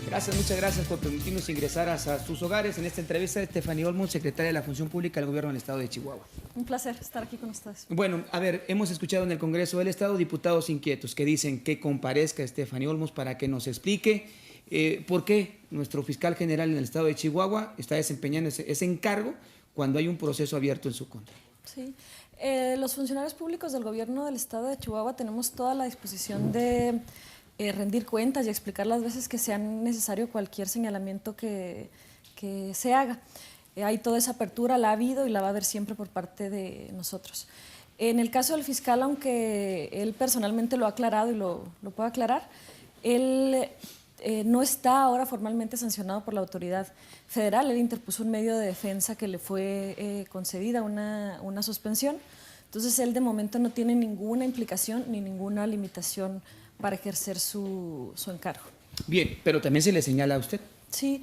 Gracias, muchas gracias por permitirnos ingresar a sus hogares. En esta entrevista, Estefanía Olmos, secretaria de la Función Pública del Gobierno del Estado de Chihuahua. Un placer estar aquí con ustedes. Bueno, a ver, hemos escuchado en el Congreso del Estado diputados inquietos que dicen que comparezca Estefanía Olmos para que nos explique por qué nuestro fiscal general en el Estado de Chihuahua está desempeñando ese encargo cuando hay un proceso abierto en su contra. Sí. Los funcionarios públicos del Gobierno del Estado de Chihuahua tenemos toda la disposición de rendir cuentas y explicar las veces que sea necesario cualquier señalamiento que se haga. Hay toda esa apertura, la ha habido y la va a haber siempre por parte de nosotros. En el caso del fiscal, aunque él personalmente lo ha aclarado y lo puede aclarar, él no está ahora formalmente sancionado por la autoridad federal. Él interpuso un medio de defensa que le fue concedida una suspensión. Entonces, él de momento no tiene ninguna implicación ni ninguna limitación para ejercer su encargo. Bien, pero también se le señala a usted. Sí,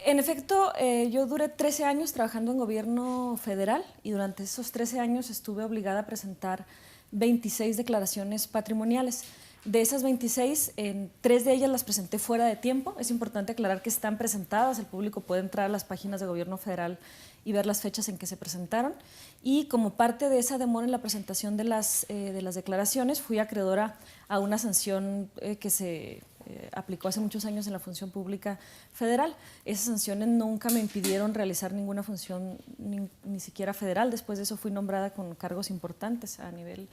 en efecto, yo duré 13 años trabajando en gobierno federal y durante esos 13 años estuve obligada a presentar 26 declaraciones patrimoniales. De esas 26, en 3 de ellas las presenté fuera de tiempo. Es importante aclarar que están presentadas, el público puede entrar a las páginas de gobierno federal y ver las fechas en que se presentaron. Y como parte de esa demora en la presentación de las declaraciones, fui acreedora a una sanción que se aplicó hace muchos años en la función pública federal. Esas sanciones nunca me impidieron realizar ninguna función, ni siquiera federal. Después de eso fui nombrada con cargos importantes a nivel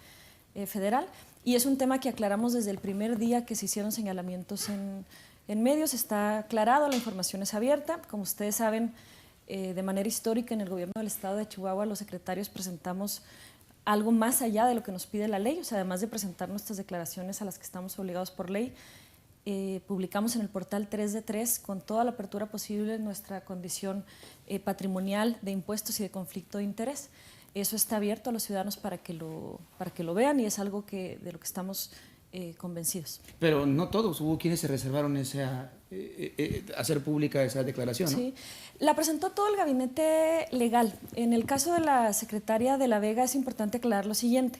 federal. Y es un tema que aclaramos desde el primer día que se hicieron señalamientos en medios. Está aclarado, la información es abierta. Como ustedes saben, de manera histórica en el gobierno del Estado de Chihuahua los secretarios presentamos algo más allá de lo que nos pide la ley. O sea, además de presentar nuestras declaraciones a las que estamos obligados por ley, publicamos en el portal 3 de 3 con toda la apertura posible nuestra condición patrimonial de impuestos y de conflicto de interés. Eso está abierto a los ciudadanos para que lo vean y es algo de lo que estamos convencidos. Pero no todos, hubo quienes se reservaron hacer pública esa declaración, ¿no? Sí, la presentó todo el gabinete legal. En el caso de la secretaria de la Vega es importante aclarar lo siguiente.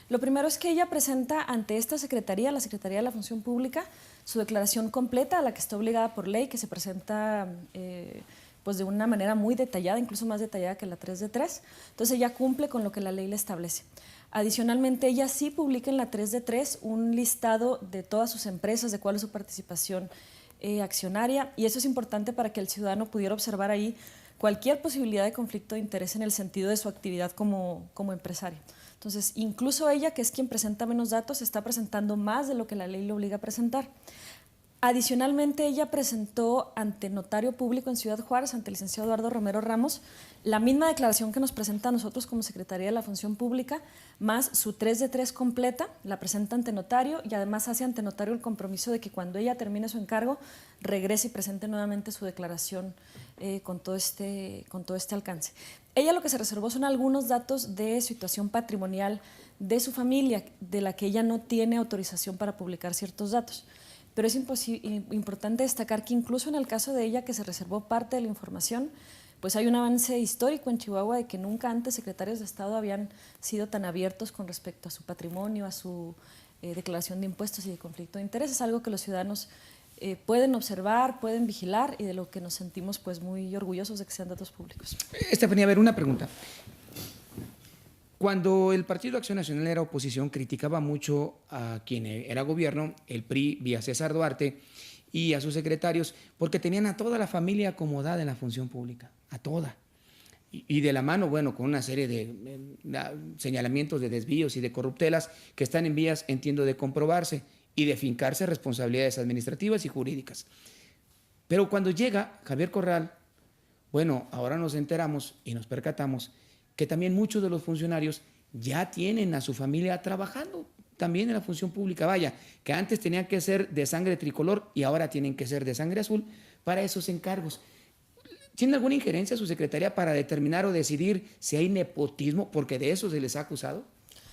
Lo primero es que ella presenta ante esta secretaría, la Secretaría de la Función Pública, su declaración completa a la que está obligada por ley, que se presenta pues de una manera muy detallada, incluso más detallada que la 3 de 3. Entonces ella cumple con lo que la ley le establece. Adicionalmente, ella sí publica en la 3 de 3 un listado de todas sus empresas, de cuál es su participación accionaria, y eso es importante para que el ciudadano pudiera observar ahí cualquier posibilidad de conflicto de interés en el sentido de su actividad como empresario. Entonces, incluso ella, que es quien presenta menos datos, está presentando más de lo que la ley le obliga a presentar. Adicionalmente, ella presentó ante notario público en Ciudad Juárez, ante el licenciado Eduardo Romero Ramos, la misma declaración que nos presenta a nosotros como Secretaría de la Función Pública, más su 3 de 3 completa, la presenta ante notario y además hace ante notario el compromiso de que cuando ella termine su encargo, regrese y presente nuevamente su declaración con todo este alcance. Ella lo que se reservó son algunos datos de situación patrimonial de su familia, de la que ella no tiene autorización para publicar ciertos datos. Pero es importante destacar que incluso en el caso de ella, que se reservó parte de la información, pues hay un avance histórico en Chihuahua de que nunca antes secretarios de Estado habían sido tan abiertos con respecto a su patrimonio, a su declaración de impuestos y de conflicto de interés. Es algo que los ciudadanos pueden observar, pueden vigilar y de lo que nos sentimos pues muy orgullosos de que sean datos públicos. Estefanía, a ver, una pregunta. Cuando el Partido Acción Nacional era oposición, criticaba mucho a quien era gobierno, el PRI vía César Duarte, y a sus secretarios, porque tenían a toda la familia acomodada en la función pública, a toda. Y de la mano, bueno, con una serie de señalamientos de desvíos y de corruptelas que están en vías, entiendo, de comprobarse y de fincarse responsabilidades administrativas y jurídicas. Pero cuando llega Javier Corral, bueno, ahora nos enteramos y nos percatamos que también muchos de los funcionarios ya tienen a su familia trabajando también en la función pública. Vaya, que antes tenían que ser de sangre tricolor y ahora tienen que ser de sangre azul para esos encargos. ¿Tiene alguna injerencia su secretaría para determinar o decidir si hay nepotismo? Porque de eso se les ha acusado.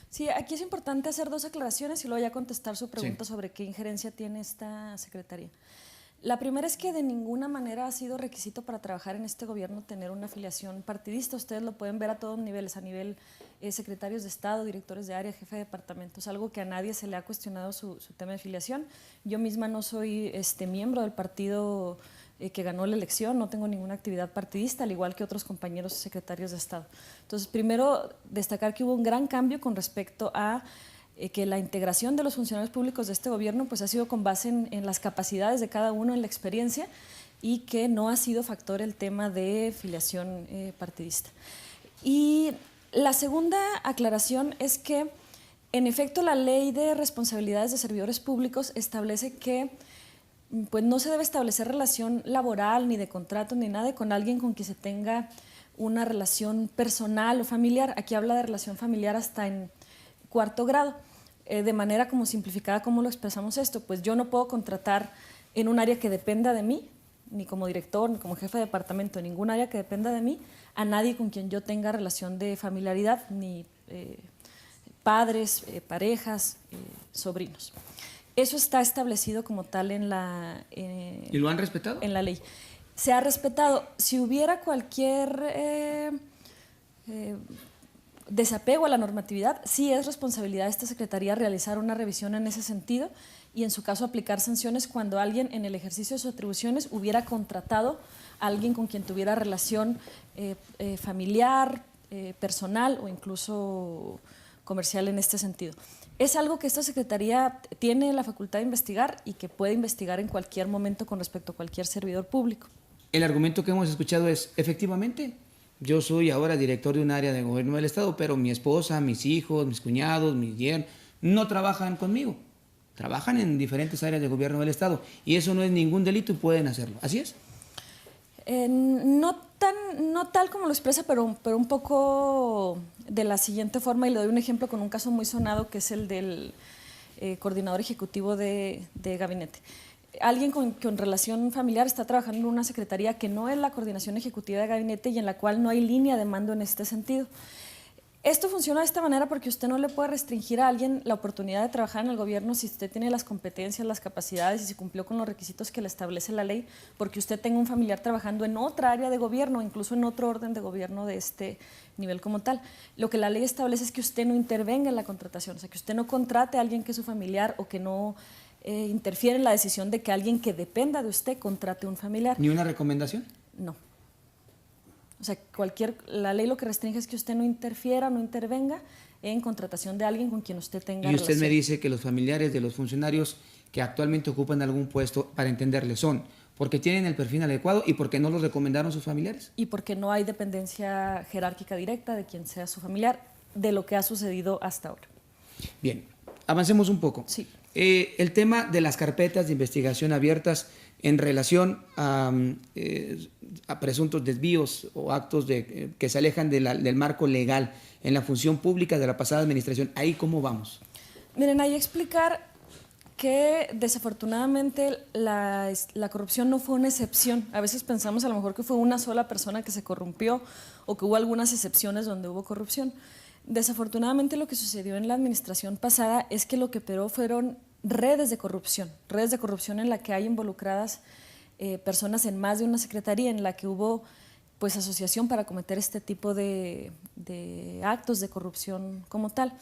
Sí, aquí es importante hacer dos aclaraciones y luego ya contestar su pregunta Sí. sobre qué injerencia tiene esta secretaría. La primera es que de ninguna manera ha sido requisito para trabajar en este gobierno tener una afiliación partidista. Ustedes lo pueden ver a todos niveles, a nivel secretarios de Estado, directores de área, jefe de departamento. Es algo que a nadie se le ha cuestionado su tema de afiliación. Yo misma no soy miembro del partido que ganó la elección, no tengo ninguna actividad partidista, al igual que otros compañeros secretarios de Estado. Entonces, primero, destacar que hubo un gran cambio con respecto a que la integración de los funcionarios públicos de este gobierno pues, ha sido con base en las capacidades de cada uno, en la experiencia, y que no ha sido factor el tema de filiación partidista. Y la segunda aclaración es que, en efecto, la Ley de Responsabilidades de Servidores Públicos establece que pues, no se debe establecer relación laboral, ni de contrato, ni nada con alguien con quien se tenga una relación personal o familiar. Aquí habla de relación familiar hasta en cuarto grado. De manera como simplificada, ¿cómo lo expresamos esto? Pues yo no puedo contratar en un área que dependa de mí, ni como director, ni como jefe de departamento, en ningún área que dependa de mí, a nadie con quien yo tenga relación de familiaridad, ni padres, parejas, sobrinos. Eso está establecido como tal en la… ¿Y lo han respetado? En la ley. Se ha respetado. Si hubiera cualquier… desapego a la normatividad, sí es responsabilidad de esta Secretaría realizar una revisión en ese sentido y en su caso aplicar sanciones cuando alguien en el ejercicio de sus atribuciones hubiera contratado a alguien con quien tuviera relación familiar, personal o incluso comercial en este sentido. Es algo que esta Secretaría tiene la facultad de investigar y que puede investigar en cualquier momento con respecto a cualquier servidor público. El argumento que hemos escuchado es, efectivamente, yo soy ahora director de un área de gobierno del Estado, pero mi esposa, mis hijos, mis cuñados, mis yernos, no trabajan conmigo. Trabajan en diferentes áreas de gobierno del Estado y eso no es ningún delito y pueden hacerlo. ¿Así es? No tal como lo expresa, pero un poco de la siguiente forma, y le doy un ejemplo con un caso muy sonado que es el del coordinador ejecutivo de gabinete. Alguien con relación familiar está trabajando en una secretaría que no es la coordinación ejecutiva de gabinete y en la cual no hay línea de mando en este sentido. Esto funciona de esta manera porque usted no le puede restringir a alguien la oportunidad de trabajar en el gobierno si usted tiene las competencias, las capacidades y si cumplió con los requisitos que le establece la ley, porque usted tenga un familiar trabajando en otra área de gobierno, incluso en otro orden de gobierno de este nivel como tal. Lo que la ley establece es que usted no intervenga en la contratación, o sea, que usted no contrate a alguien que es su familiar o que no interfiere en la decisión de que alguien que dependa de usted contrate un familiar. ¿Ni una recomendación? No. O sea, la ley lo que restringe es que usted no interfiera, no intervenga en contratación de alguien con quien usted tenga relación. Y usted me dice que los familiares de los funcionarios que actualmente ocupan algún puesto, para entenderle, son porque tienen el perfil adecuado y porque no los recomendaron sus familiares. Y porque no hay dependencia jerárquica directa de quien sea su familiar, de lo que ha sucedido hasta ahora. Bien, avancemos un poco. Sí. El tema de las carpetas de investigación abiertas en relación a presuntos desvíos o actos que se alejan del marco legal en la función pública de la pasada administración, ¿ahí cómo vamos? Miren, ahí explicar que desafortunadamente la corrupción no fue una excepción. A veces pensamos a lo mejor que fue una sola persona que se corrompió o que hubo algunas excepciones donde hubo corrupción. Desafortunadamente lo que sucedió en la administración pasada es que lo que operó fueron redes de corrupción en la que hay involucradas personas en más de una secretaría, en la que hubo pues asociación para cometer este tipo de actos de corrupción como tal.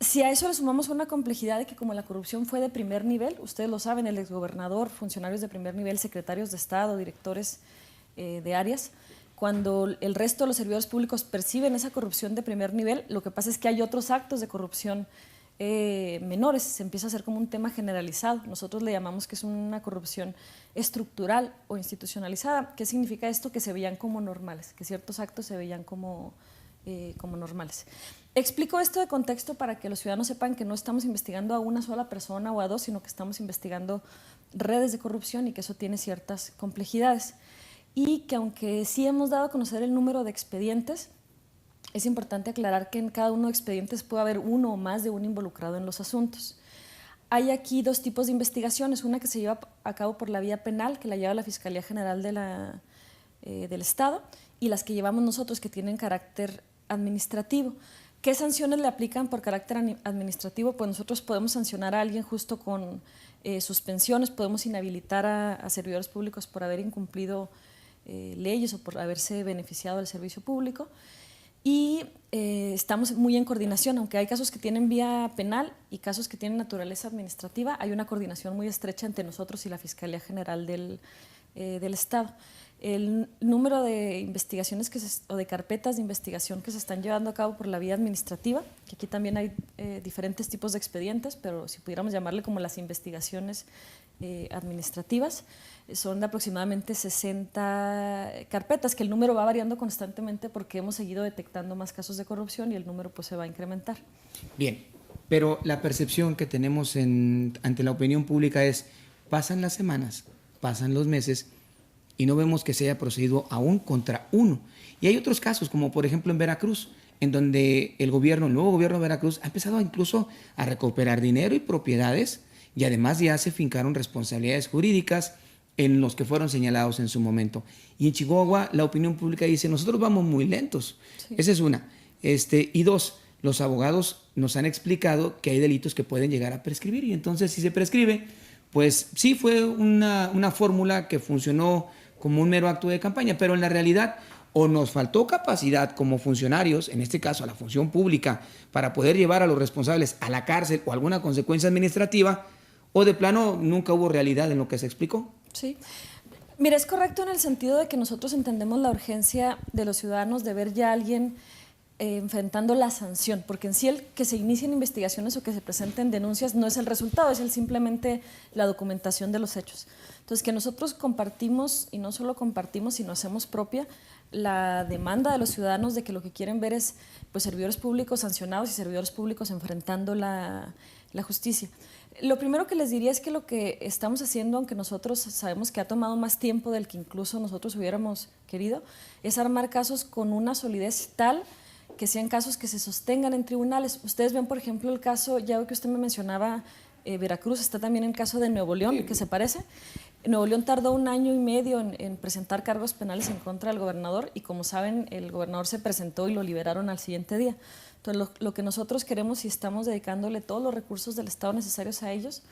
Si a eso le sumamos una complejidad de que como la corrupción fue de primer nivel, ustedes lo saben, el exgobernador, funcionarios de primer nivel, secretarios de Estado, directores de áreas, cuando el resto de los servidores públicos perciben esa corrupción de primer nivel, lo que pasa es que hay otros actos de corrupción menores, se empieza a hacer como un tema generalizado. Nosotros le llamamos que es una corrupción estructural o institucionalizada. ¿Qué significa esto? Que se veían como normales, que ciertos actos se veían como normales. Explico esto de contexto para que los ciudadanos sepan que no estamos investigando a una sola persona o a dos, sino que estamos investigando redes de corrupción y que eso tiene ciertas complejidades. Y que aunque sí hemos dado a conocer el número de expedientes, es importante aclarar que en cada uno de expedientes puede haber uno o más de un involucrado en los asuntos. Hay aquí dos tipos de investigaciones, una que se lleva a cabo por la vía penal, que la lleva la Fiscalía General del Estado, y las que llevamos nosotros, que tienen carácter administrativo. ¿Qué sanciones le aplican por carácter administrativo? Pues nosotros podemos sancionar a alguien justo con suspensiones, podemos inhabilitar a servidores públicos por haber incumplido leyes o por haberse beneficiado del servicio público. Y estamos muy en coordinación, aunque hay casos que tienen vía penal y casos que tienen naturaleza administrativa, hay una coordinación muy estrecha entre nosotros y la Fiscalía General del Estado. El número de investigaciones o de carpetas de investigación que se están llevando a cabo por la vía administrativa, que aquí también hay diferentes tipos de expedientes, pero si pudiéramos llamarle como las investigaciones administrativas, son de aproximadamente 60 carpetas, que el número va variando constantemente porque hemos seguido detectando más casos de corrupción y el número pues se va a incrementar. Bien, pero la percepción que tenemos ante la opinión pública es, pasan las semanas, pasan los meses y no vemos que se haya procedido aún contra uno. Y hay otros casos, como por ejemplo en Veracruz, en donde el nuevo gobierno de Veracruz ha empezado incluso a recuperar dinero y propiedades y además ya se fincaron responsabilidades jurídicas en los que fueron señalados en su momento. Y en Chihuahua la opinión pública dice, nosotros vamos muy lentos. Sí. Esa es una. Y dos, los abogados nos han explicado que hay delitos que pueden llegar a prescribir y entonces si se prescribe, pues sí fue una fórmula que funcionó como un mero acto de campaña, pero en la realidad o nos faltó capacidad como funcionarios, en este caso a la función pública, para poder llevar a los responsables a la cárcel o alguna consecuencia administrativa, o de plano nunca hubo realidad en lo que se explicó. Sí. Mira, es correcto en el sentido de que nosotros entendemos la urgencia de los ciudadanos de ver ya a alguien enfrentando la sanción, porque en sí el que se inicien investigaciones o que se presenten denuncias no es el resultado, es simplemente la documentación de los hechos. Entonces, que nosotros compartimos, y no solo compartimos, sino hacemos propia la demanda de los ciudadanos de que lo que quieren ver es pues, servidores públicos sancionados y servidores públicos enfrentando la justicia. Lo primero que les diría es que lo que estamos haciendo, aunque nosotros sabemos que ha tomado más tiempo del que incluso nosotros hubiéramos querido, es armar casos con una solidez tal que sean casos que se sostengan en tribunales. Ustedes ven, por ejemplo, el caso, ya que usted me mencionaba, Veracruz, está también el caso de Nuevo León, que se parece. Nuevo León tardó 1 año y medio en presentar cargos penales en contra del gobernador y como saben, el gobernador se presentó y lo liberaron al siguiente día. Entonces, lo que nosotros queremos y estamos dedicándole todos los recursos del Estado necesarios a ellos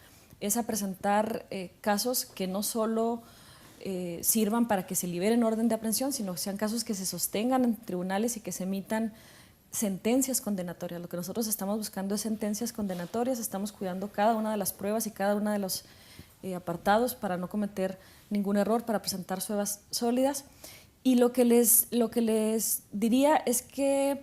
es a presentar casos que no solo sirvan para que se liberen orden de aprehensión, sino que sean casos que se sostengan en tribunales y que se emitan sentencias condenatorias. Lo que nosotros estamos buscando es sentencias condenatorias, estamos cuidando cada una de las pruebas y cada uno de los apartados para no cometer ningún error, para presentar pruebas sólidas. Y lo que les diría es que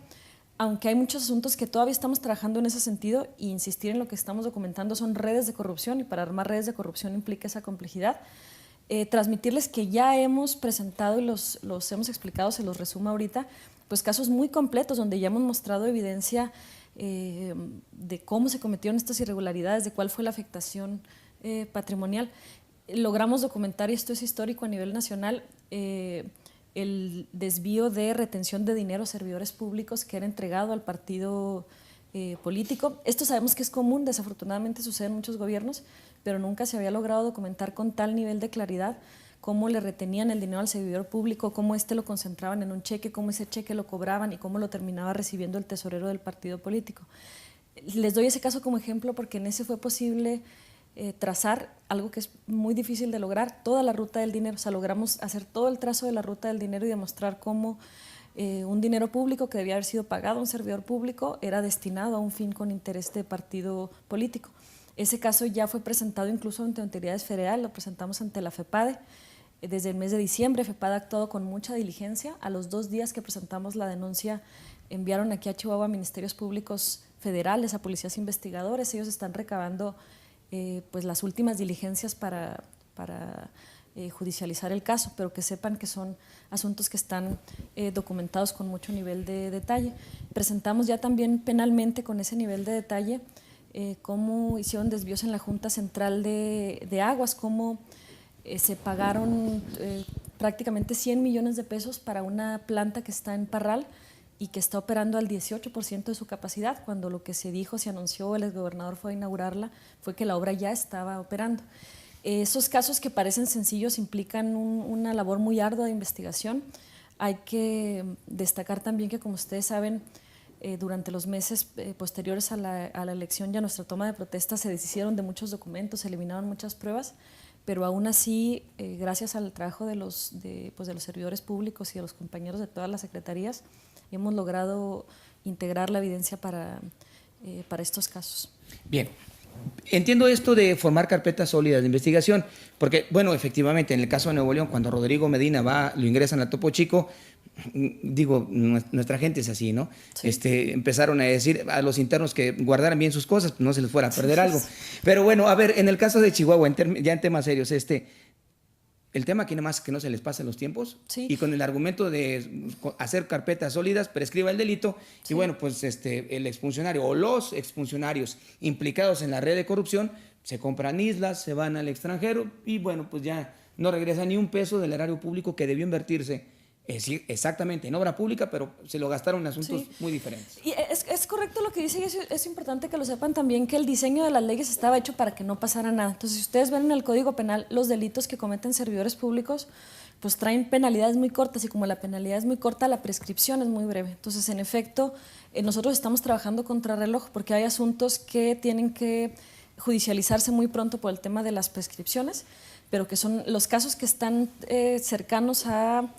aunque hay muchos asuntos que todavía estamos trabajando en ese sentido, e insistir en lo que estamos documentando son redes de corrupción, y para armar redes de corrupción implica esa complejidad. Transmitirles que ya hemos presentado y los hemos explicado, se los resumo ahorita, pues casos muy completos donde ya hemos mostrado evidencia de cómo se cometieron estas irregularidades, de cuál fue la afectación patrimonial. Logramos documentar, y esto es histórico a nivel nacional, el desvío de retención de dinero a servidores públicos que era entregado al partido político. Esto sabemos que es común, desafortunadamente sucede en muchos gobiernos, pero nunca se había logrado documentar con tal nivel de claridad cómo le retenían el dinero al servidor público, cómo lo concentraban en un cheque, cómo ese cheque lo cobraban y cómo lo terminaba recibiendo el tesorero del partido político. Les doy ese caso como ejemplo porque en ese fue posible trazar algo que es muy difícil de lograr, toda la ruta del dinero. O sea, logramos hacer todo el trazo de la ruta del dinero y demostrar cómo un dinero público que debía haber sido pagado a un servidor público era destinado a un fin con interés de partido político. Ese caso ya fue presentado incluso ante autoridades federales, lo presentamos ante la FEPADE. Desde el mes de diciembre, FEPADE ha actuado con mucha diligencia. A los 2 días que presentamos la denuncia, enviaron aquí a Chihuahua a ministerios públicos federales, a policías investigadores. Ellos están recabando pues las últimas diligencias para judicializar el caso, pero que sepan que son asuntos que están documentados con mucho nivel de detalle. Presentamos ya también penalmente con ese nivel de detalle cómo hicieron desvíos en la Junta Central de Aguas, cómo se pagaron prácticamente 100 millones de pesos para una planta que está en Parral y que está operando al 18% de su capacidad, cuando lo que se dijo, se anunció, el exgobernador fue a inaugurarla, fue que la obra ya estaba operando. Esos casos que parecen sencillos implican una labor muy ardua de investigación. Hay que destacar también que, como ustedes saben, durante los meses posteriores a la elección y a nuestra toma de protesta se deshicieron de muchos documentos, se eliminaron muchas pruebas, pero aún así, gracias al trabajo de los servidores públicos y de los compañeros de todas las secretarías, hemos logrado integrar la evidencia para estos casos. Bien. Entiendo esto de formar carpetas sólidas de investigación, porque, bueno, efectivamente, en el caso de Nuevo León, cuando Rodrigo Medina lo ingresan a Topo Chico, digo, nuestra gente es así, ¿no? Sí. Empezaron a decir a los internos que guardaran bien sus cosas, no se les fuera a perder algo. Pero bueno, a ver, en el caso de Chihuahua, ya en temas serios, el tema que nada más que no se les pasen los tiempos, sí, y con el argumento de hacer carpetas sólidas, prescriba el delito, sí, y bueno, pues el exfuncionario o los exfuncionarios implicados en la red de corrupción se compran islas, se van al extranjero y bueno, pues ya no regresa ni un peso del erario público que debió invertirse exactamente en obra pública, pero se lo gastaron en asuntos sí, muy diferentes. Y es correcto lo que dice, y es importante que lo sepan también, que el diseño de las leyes estaba hecho para que no pasara nada. Entonces, si ustedes ven en el Código Penal, los delitos que cometen servidores públicos, pues traen penalidades muy cortas, y como la penalidad es muy corta, la prescripción es muy breve. Entonces, en efecto, nosotros estamos trabajando contra reloj, porque hay asuntos que tienen que judicializarse muy pronto por el tema de las prescripciones, pero que son los casos que están cercanos a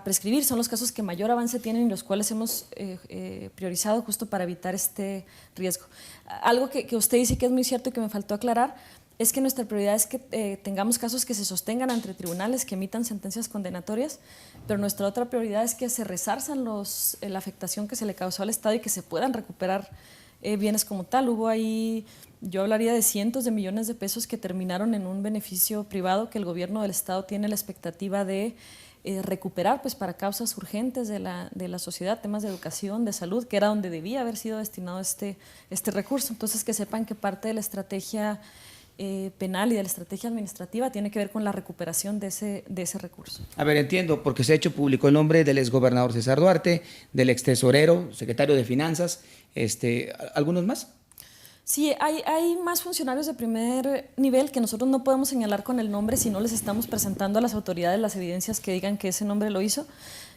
prescribir, son los casos que mayor avance tienen y los cuales hemos priorizado justo para evitar este riesgo. Algo que usted dice que es muy cierto y que me faltó aclarar es que nuestra prioridad es que tengamos casos que se sostengan ante tribunales, que emitan sentencias condenatorias, pero nuestra otra prioridad es que se resarzan la afectación que se le causó al Estado y que se puedan recuperar bienes como tal. Hubo ahí, yo hablaría de cientos de millones de pesos que terminaron en un beneficio privado que el gobierno del Estado tiene la expectativa de recuperar pues para causas urgentes de la sociedad, temas de educación, de salud, que era donde debía haber sido destinado este recurso. Entonces, que sepan que parte de la estrategia penal y de la estrategia administrativa tiene que ver con la recuperación de ese recurso. A ver, entiendo, porque se ha hecho público el nombre del exgobernador César Duarte, del extesorero, secretario de Finanzas, ¿algunos más? Sí, hay más funcionarios de primer nivel que nosotros no podemos señalar con el nombre si no les estamos presentando a las autoridades las evidencias que digan que ese nombre lo hizo,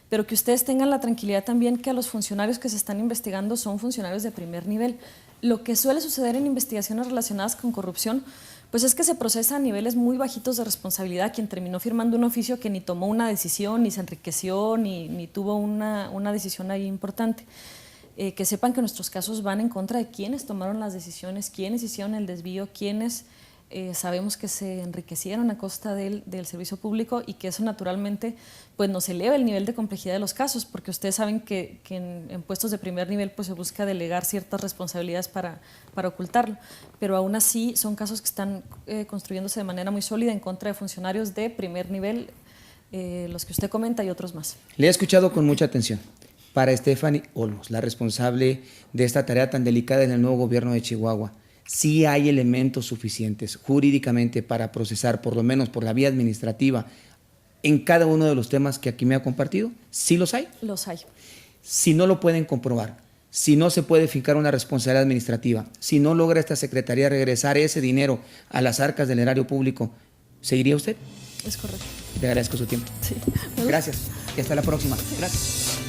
pero que ustedes tengan la tranquilidad también que a los funcionarios que se están investigando son funcionarios de primer nivel. Lo que suele suceder en investigaciones relacionadas con corrupción, pues es que se procesa a niveles muy bajitos de responsabilidad, quien terminó firmando un oficio que ni tomó una decisión, ni se enriqueció, ni tuvo una decisión ahí importante. Que sepan que nuestros casos van en contra de quienes tomaron las decisiones, quienes hicieron el desvío, quienes sabemos que se enriquecieron a costa del servicio público, y que eso naturalmente pues nos eleva el nivel de complejidad de los casos, porque ustedes saben que en puestos de primer nivel pues se busca delegar ciertas responsabilidades para ocultarlo, pero aún así son casos que están construyéndose de manera muy sólida en contra de funcionarios de primer nivel, los que usted comenta y otros más. Le he escuchado con mucha atención. Para Stephanie Olmos, la responsable de esta tarea tan delicada en el nuevo gobierno de Chihuahua, ¿sí hay elementos suficientes jurídicamente para procesar, por lo menos por la vía administrativa, en cada uno de los temas que aquí me ha compartido? ¿Sí los hay? Los hay. Si no lo pueden comprobar, si no se puede fincar una responsabilidad administrativa, si no logra esta secretaría regresar ese dinero a las arcas del erario público, ¿seguiría usted? Es correcto. Le agradezco su tiempo. Sí. Gracias y hasta la próxima. Gracias.